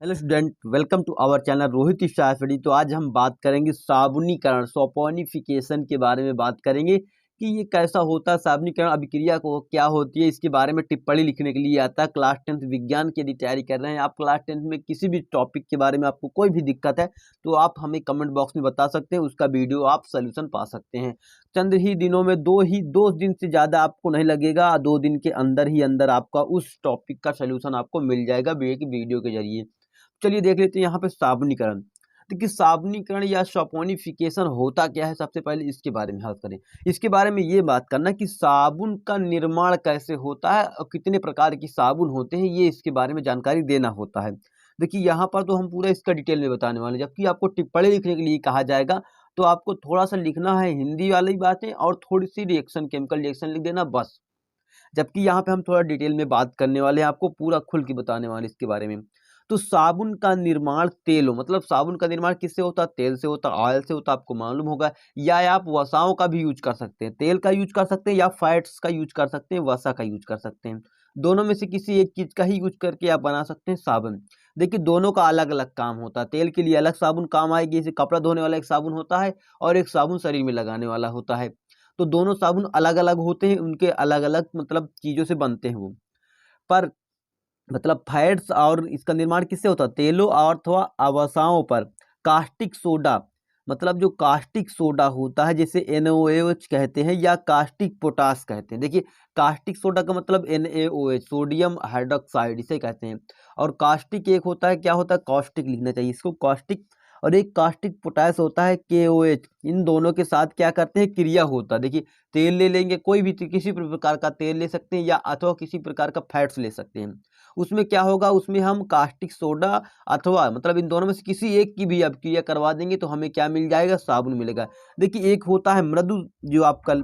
Hello student, welcome to our channel Rohit Shah study. तो आज हम बात करेंगे साबुनीकरण सोपोनिफिकेशन के बारे में बात करेंगे कि ये कैसा होता है। साबुनीकरण अभिक्रिया को क्या होती है, इसके बारे में टिप्पणी लिखने के लिए आता है। क्लास 10th विज्ञान की यदि तैयारी कर रहे हैं आप, क्लास 10th में किसी भी टॉपिक के बारे में आपको कोई भी दिक्कत है तो आप हमें कमेंट बॉक्स में बता सकते हैं, उसका वीडियो आप सोल्यूशन पा सकते हैं। चंद ही दिनों में दो दिन से ज़्यादा आपको नहीं लगेगा, 2 दिन के अंदर ही अंदर आपका उस टॉपिक का सोल्यूशन आपको मिल जाएगा एक वीडियो के जरिए। चलिए देख लेते हैं यहाँ पे साबुनीकरण। देखिए साबुनीकरण या सपोनिफिकेशन होता क्या है, सबसे पहले इसके बारे में बात करें। इसके बारे में ये बात करना कि साबुन का निर्माण कैसे होता है और कितने प्रकार की साबुन होते हैं, ये इसके बारे में जानकारी देना होता है। देखिए यहाँ पर तो हम पूरा इसका डिटेल में बताने वाले हैं, जबकि आपको टिप्पणी लिखने के लिए कहा जाएगा तो आपको थोड़ा सा लिखना है हिंदी वाली बातें और थोड़ी सी रिएक्शन केमिकल रिएक्शन लिख देना बस। जबकि यहाँ पे हम थोड़ा डिटेल में बात करने वाले हैं, आपको पूरा खुल के बताने वाले इसके बारे में। तो साबुन का निर्माण तेलों, मतलब साबुन का निर्माण किससे होता है? तेल से होता है, ऑयल से होता है, आपको मालूम होगा। या आप वसाओं का भी यूज कर सकते हैं, तेल का यूज कर सकते हैं या फैट्स का यूज कर सकते हैं, वसा का यूज कर सकते हैं। दोनों में से किसी एक चीज का ही यूज करके आप बना सकते हैं साबुन। देखिए दोनों का अलग अलग काम होता है। तेल के लिए अलग साबुन काम आएगी, जैसे कपड़ा धोने वाला एक साबुन होता है और एक साबुन शरीर में लगाने वाला होता है। तो दोनों साबुन अलग अलग होते हैं, उनके अलग अलग मतलब चीजों से बनते हैं वो। पर मतलब फैट्स और इसका निर्माण किससे होता है? तेलों और अथवा अवसाओं पर। कास्टिक सोडा, मतलब जो कास्टिक सोडा होता है जैसे NaOH कहते हैं या कास्टिक पोटास कहते हैं। देखिए कास्टिक सोडा का मतलब NaOH सोडियम हाइड्रोक्साइड इसे कहते हैं। और कास्टिक एक होता है, क्या होता है? कॉस्टिक लिखना चाहिए इसको, कॉस्टिक। और एक कास्टिक पोटास होता है KOH। इन दोनों के साथ क्या करते हैं? क्रिया होता है। देखिए तेल ले लेंगे, कोई भी किसी भी प्रकार का तेल ले सकते हैं या अथवा किसी प्रकार का फैट्स ले सकते हैं। उसमें क्या होगा? उसमें हम कास्टिक सोडा अथवा मतलब इन दोनों में से किसी एक की भी अभिक्रिया करवा देंगे तो हमें क्या मिल जाएगा? साबुन मिलेगा। देखिए एक होता है मृदु, जो आपका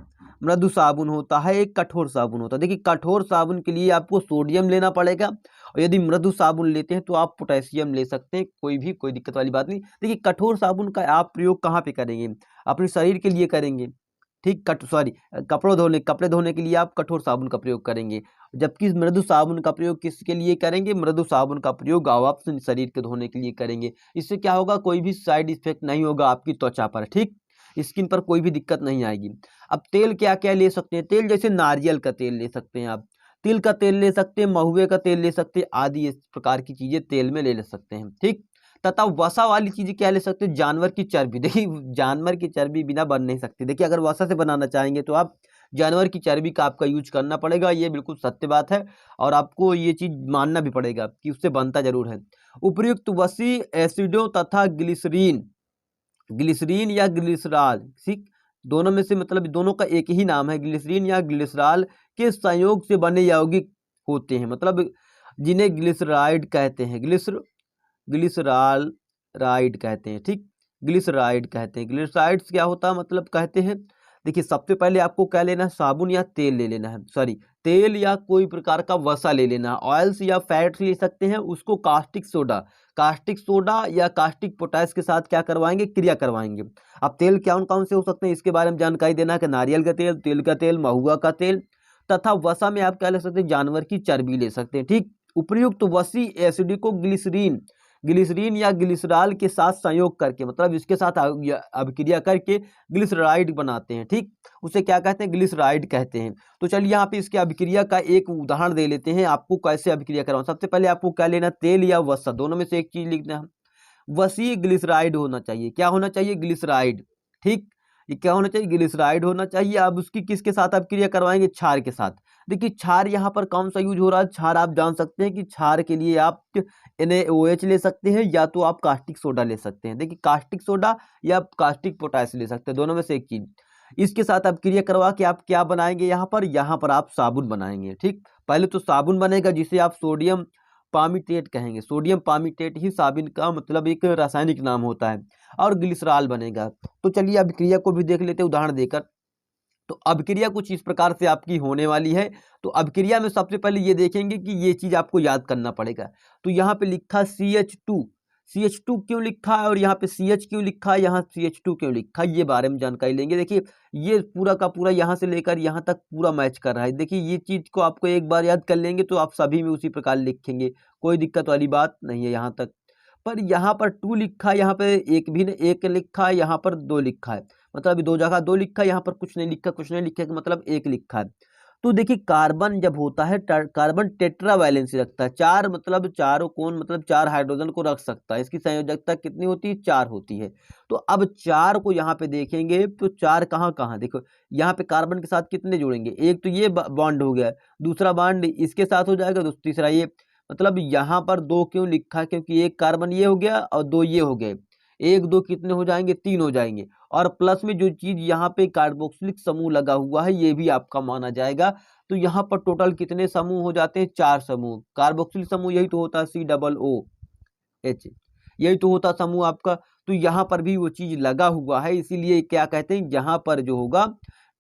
मृदु साबुन होता है, एक कठोर साबुन होता है। देखिए कठोर साबुन के लिए आपको सोडियम लेना पड़ेगा और यदि मृदु साबुन लेते हैं तो आप पोटेशियम ले सकते हैं, कोई दिक्कत वाली बात नहीं। देखिए कठोर साबुन का आप प्रयोग कहाँ पे करेंगे? अपने शरीर के लिए करेंगे, ठीक। कपड़े धोने के लिए आप कठोर साबुन का प्रयोग करेंगे। जबकि मृदु साबुन का प्रयोग किसके लिए करेंगे? मृदु साबुन का प्रयोग आप अपने शरीर के धोने के लिए करेंगे। इससे क्या होगा? कोई भी साइड इफेक्ट नहीं होगा आपकी त्वचा पर, ठीक। स्किन पर कोई भी दिक्कत नहीं आएगी। अब तेल क्या क्या ले सकते हैं? तेल जैसे नारियल का तेल ले सकते हैं आप, तिल का तेल ले सकते हैं, महुए का तेल ले सकते हैं, आदि इस प्रकार की चीजें तेल में ले सकते हैं, ठीक। तथा वसा वाली चीजें क्या ले सकते हैं? जानवर की चर्बी। देखिए जानवर की चर्बी बिना बन नहीं सकती। देखिए अगर वसा से बनाना चाहेंगे तो आप जानवर की चर्बी का आपका यूज करना पड़ेगा, ये बिल्कुल सत्य बात है और आपको ये चीज मानना भी पड़ेगा कि उससे बनता जरूर है। उपर्युक्त वसी एसिडों तथा ग्लिसरीन, ग्लिसरीन या ग्लिसरॉल, ठीक। दोनों में से मतलब दोनों का एक ही नाम है, ग्लिसरीन या ग्लिसरॉल के संयोग से बने यौगिक होते हैं, मतलब जिन्हें ग्लिसराइड कहते हैं, ग्लिसरॉल राइड कहते हैं, ठीक। ग्लिसराइड कहते हैं। ग्लिसराइड्स क्या होता है मतलब कहते हैं? देखिए सबसे पहले आपको क्या लेना है? साबुन या तेल ले लेना है, सॉरी तेल या कोई प्रकार का वसा ले लेना है। ऑयल्स या फैट्स ले सकते हैं, उसको कास्टिक सोडा या कास्टिक पोटास के साथ क्या करवाएंगे? क्रिया करवाएंगे। अब तेल कौन कौन से हो सकते हैं इसके बारे में जानकारी देना है कि नारियल का तेल, तिल का तेल, महुआ का तेल। तथा वसा में आप क्या ले सकते हैं? जानवर की चर्बी ले सकते हैं, ठीक। उपर्युक्त वसी एसिड को ग्लिसरीन या ग्लिसरॉल के साथ संयोग करके, मतलब इसके साथ अभिक्रिया करके ग्लिसराइड बनाते हैं, ठीक। उसे क्या कहते हैं? ग्लिसराइड कहते हैं। तो चलिए यहाँ पे इसके अभिक्रिया का एक उदाहरण दे लेते हैं, आपको कैसे अभिक्रिया करवाना। सबसे पहले आपको क्या लेना? तेल या वसा, दोनों में से एक चीज लिखना है। वसी ग्लिसराइड होना चाहिए। क्या होना चाहिए? ग्लिसराइड, ठीक। ये क्या होना चाहिए? ग्लिसराइड होना चाहिए। अब उसकी किसके साथ अभिक्रिया करवाएंगे? क्षार के साथ। देखिए क्षार यहाँ पर कौन सा यूज हो रहा है? क्षार आप जान सकते हैं कि क्षार के लिए आप NaOH ले सकते हैं या तो आप कास्टिक सोडा ले सकते हैं। देखिए कास्टिक सोडा या कास्टिक पोटास ले सकते हैं, दोनों में से एक चीज। इसके साथ आप क्रिया करवा के आप क्या बनाएंगे? यहाँ पर आप साबुन बनाएंगे, ठीक। पहले तो साबुन बनेगा जिसे आप सोडियम पामीटेट कहेंगे। सोडियम पामीटेट ही साबुन का मतलब एक रासायनिक नाम होता है। और ग्लिसरॉल बनेगा। तो चलिए अभिक्रिया को भी देख लेते हैं उदाहरण देकर। तो अभिक्रिया कुछ इस प्रकार से आपकी होने वाली है। तो अभिक्रिया में सबसे पहले ये देखेंगे कि ये चीज आपको याद करना पड़ेगा। तो यहाँ पे लिखा CH2 क्यों लिखा है और यहाँ पे CH क्यों लिखा है, यहाँ CH2 क्यों लिखा है, ये बारे में जानकारी लेंगे। देखिए ये पूरा का पूरा यहाँ से लेकर यहाँ तक पूरा मैच कर रहा है। देखिए ये चीज को आपको एक बार याद कर लेंगे तो आप सभी में उसी प्रकार लिखेंगे, कोई दिक्कत वाली बात नहीं है यहाँ तक। पर यहाँ पर 2 लिखा है, यहाँ पे एक भी नहीं, 1 लिखा है, यहाँ पर 2 लिखा है, मतलब अभी 2 जगह 2 लिखा है, यहाँ पर कुछ नहीं लिखा, कुछ नहीं लिखा है, मतलब 1 लिखा है। तो देखिए कार्बन जब होता है कार्बन टेट्रा वैलेंसी रखता है, 4 मतलब चारों कोण मतलब 4 हाइड्रोजन को रख सकता है। इसकी संयोजकता कितनी होती है? 4 होती है। तो अब 4 को यहाँ पे देखेंगे तो 4 कहाँ-कहाँ देखो, यहाँ पे कार्बन के साथ कितने जुड़ेंगे? एक तो ये बॉन्ड हो गया, दूसरा बॉन्ड इसके साथ हो जाएगा, तीसरा ये, मतलब यहाँ पर 2 क्यों लिखा है? क्योंकि एक कार्बन ये हो गया और 2 ये हो गए। 1 2 कितने हो जाएंगे? 3 हो जाएंगे। और प्लस में जो चीज यहाँ पे कार्बोक्सिलिक समूह लगा हुआ है ये भी आपका माना जाएगा। तो यहाँ पर टोटल कितने समूह हो जाते हैं? 4 समूह। कार्बोक्सिलिक समूह यही तो होता है COOH, यही तो होता समूह आपका। तो यहाँ पर भी वो चीज लगा हुआ है, इसीलिए क्या कहते हैं, यहाँ पर जो होगा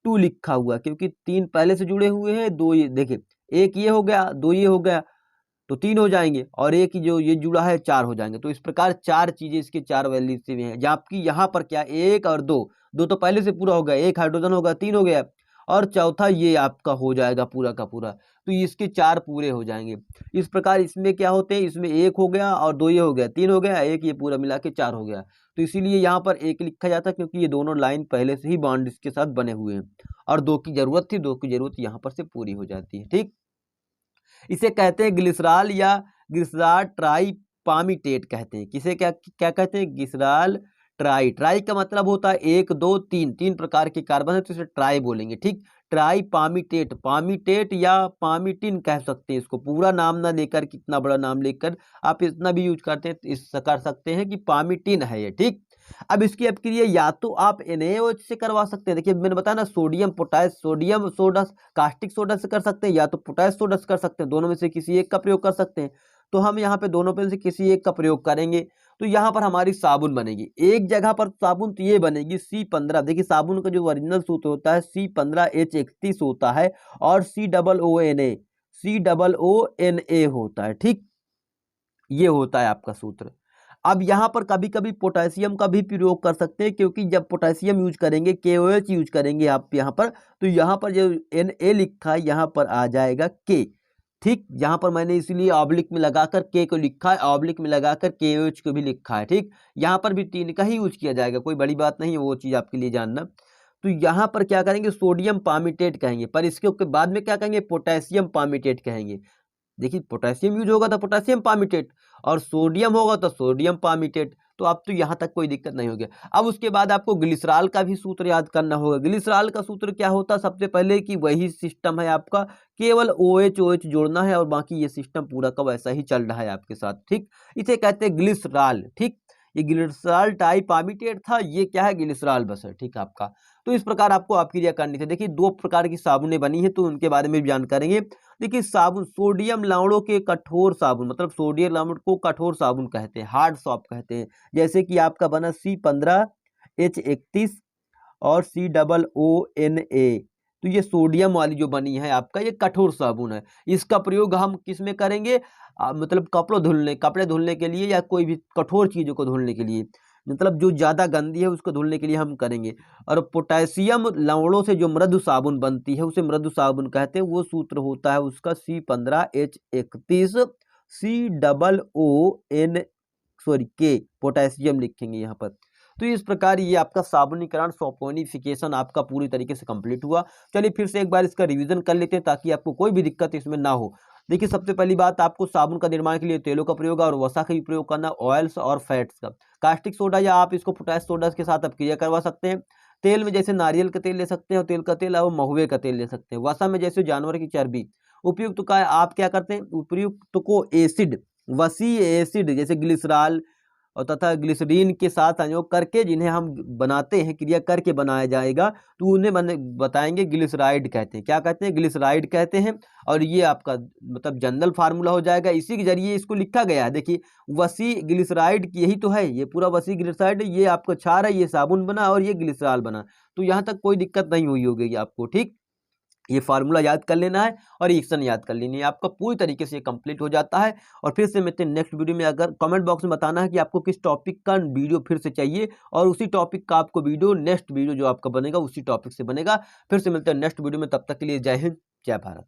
2 लिखा हुआ, क्योंकि 3 पहले से जुड़े हुए हैं, 2 ये देखिए, 1 ये हो गया, 2 ये हो गया, तो 3 हो जाएंगे, और एक जो ये जुड़ा है 4 हो जाएंगे। तो इस प्रकार 4 चीजें इसके 4 वैल्यू में है, जबकि यहाँ पर क्या 1 और 2, 2 तो पहले से पूरा हो गया, 1 हाइड्रोजन होगा, 3 हो गया, और चौथा ये आपका हो जाएगा पूरा का पूरा, तो इसके 4 पूरे हो जाएंगे। इस प्रकार इसमें क्या होते हैं, इसमें 1 हो गया और 2 ये हो गया, 3 हो गया, 1 ये पूरा मिला के 4 हो गया। तो इसीलिए यहाँ पर 1 लिखा जाता है, क्योंकि ये दोनों लाइन पहले से ही बॉन्ड इसके साथ बने हुए हैं, और 2 की जरूरत थी, 2 की जरूरत यहाँ पर से पूरी हो जाती है। ठीक, इसे कहते हैं ग्लिसरॉल या ग्लिसरॉल ट्राइपामीटेट कहते हैं। किसे क्या क्या कहते हैं? Glycerol try. ट्राई का मतलब होता है 1 2 3, 3 प्रकार के कार्बन है, तो इसे ट्राई बोलेंगे। ठीक, ट्राइपामीटेट, पामीटेट या पामीटिन कह सकते हैं इसको, पूरा नाम ना लेकर, कितना बड़ा नाम लेकर आप इतना भी यूज करते हैं, इस कर सकते हैं कि पामीटिन है ये। ठीक, अब इसकी अपक्रिया या तो आप NaOH से करवा सकते हैं, देखिए मैंने बताया ना, sodium potash, sodium soda caustic soda से कर सकते हैं, या तो पोटास सोडा से कर सकते हैं, दोनों में से किसी एक का प्रयोग कर सकते हैं। तो हम यहाँ पे दोनों में से किसी एक का प्रयोग करेंगे, तो यहाँ पर हमारी साबुन बनेगी। एक जगह पर साबुन तो ये बनेगी C15, देखिए साबुन का जो ओरिजिनल सूत्र होता है C15H31 होता है, और COONA होता है। ठीक, ये होता है आपका सूत्र। अब यहाँ पर कभी कभी पोटेशियम का भी प्रयोग कर सकते हैं, क्योंकि जब पोटेशियम यूज करेंगे, KOH यूज करेंगे आप यहाँ पर, तो यहाँ पर जो Na लिखा है यहाँ पर आ जाएगा K। ठीक, यहाँ पर मैंने इसलिए ऑब्लिक में लगाकर K को लिखा है, ऑब्लिक में लगाकर KOH को भी लिखा है। ठीक, यहाँ पर भी 3 का ही यूज किया जाएगा, कोई बड़ी बात नहीं है, वो चीज आपके लिए जानना। तो यहाँ पर क्या करेंगे, सोडियम पामीटेट कहेंगे, पर इसके बाद में क्या कहेंगे, पोटेशियम पामीटेट कहेंगे। देखिए पोटेशियम यूज होगा तो पोटेशियम पामीटेट, और सोडियम होगा तो सोडियम पामीटेट। तो अब तो यहाँ तक कोई दिक्कत नहीं होगी। अब उसके बाद आपको ग्लिसरॉल का भी सूत्र याद करना होगा। ग्लिसरॉल का सूत्र क्या होता है? सबसे पहले कि वही सिस्टम है आपका, केवल OH जोड़ना है, और बाकी ये सिस्टम पूरा का वैसा ही चल रहा है आपके साथ। ठीक, इसे कहते हैं ग्लिसरॉल। ठीक, ये ग्लिसरॉल टाइपामीटेट था, ये क्या है, ग्लिसरॉल बस है। ठीक आपका, तो इस प्रकार आपको अपक्रिया करनी थी। देखिए 2 प्रकार की साबुनें बनी है, तो उनके बारे में भी जान करेंगे। देखिए साबुन, सोडियम लवणों के कठोर साबुन, मतलब सोडियम लवण को कठोर साबुन कहते हैं, हार्ड सॉप कहते हैं। जैसे कि आपका बना C15H31 और COONA, तो ये सोडियम वाली जो बनी है आपका, ये कठोर साबुन है। इसका प्रयोग हम किस में करेंगे, मतलब कपड़े धुलने के लिए, या कोई भी कठोर चीजों को धुलने के लिए, मतलब जो ज्यादा गंदी है उसको धुलने के लिए हम करेंगे। और पोटेशियम लवणों से जो मृदु साबुन बनती है उसे मृदु साबुन कहते हैं। वो सूत्र होता है उसका C15H31 COON पोटेशियम लिखेंगे यहाँ पर। तो इस प्रकार ये आपका साबुनीकरण सॉपोनिफिकेशन आपका पूरी तरीके से कंप्लीट हुआ। चलिए फिर से एक बार इसका रिवीजन कर लेते हैं, ताकि आपको कोई भी दिक्कत इसमें ना हो। देखिए सबसे पहली बात, आपको साबुन का निर्माण के लिए तेलों का प्रयोग और वसा का भी प्रयोग करना, ऑयल्स और फैट्स का। कास्टिक सोडा या आप इसको पोटाश सोडा के साथ अपक्रिया करवा सकते हैं। तेल में जैसे नारियल का तेल ले सकते हैं, और तेल का तेल और महुए का तेल ले सकते हैं। वसा में जैसे जानवर की चर्बी। उपयुक्त का आप क्या करते हैं, उपयुक्त को एसिड, वसी एसिड जैसे ग्लिसरॉल और तथा ग्लिसरीन के साथ संयोग करके, जिन्हें हम बनाते हैं, क्रिया करके बनाया जाएगा, तो उन्हें बताएंगे ग्लिसराइड कहते हैं। क्या कहते हैं, ग्लिसराइड कहते हैं। और ये आपका मतलब जनरल फार्मूला हो जाएगा, इसी के जरिए इसको लिखा गया है। देखिए वसी ग्लिसराइड यही तो है, ये पूरा वसी ग्लिसराइड, ये आपको क्षार है, ये साबुन बना और ये ग्लिसरॉल बना। तो यहाँ तक कोई दिक्कत नहीं हुई होगी आपको। ठीक, ये फार्मूला याद कर लेना है और रिएक्शन याद कर लेनी है, आपका पूरी तरीके से कंप्लीट हो जाता है। और फिर से मिलते हैं नेक्स्ट वीडियो में। अगर कमेंट बॉक्स में बताना है कि आपको किस टॉपिक का वीडियो फिर से चाहिए, और उसी टॉपिक का आपको वीडियो, नेक्स्ट वीडियो जो आपका बनेगा उसी टॉपिक से बनेगा। फिर से मिलते हैं नेक्स्ट वीडियो में, तब तक के लिए जय हिंद, जय भारत।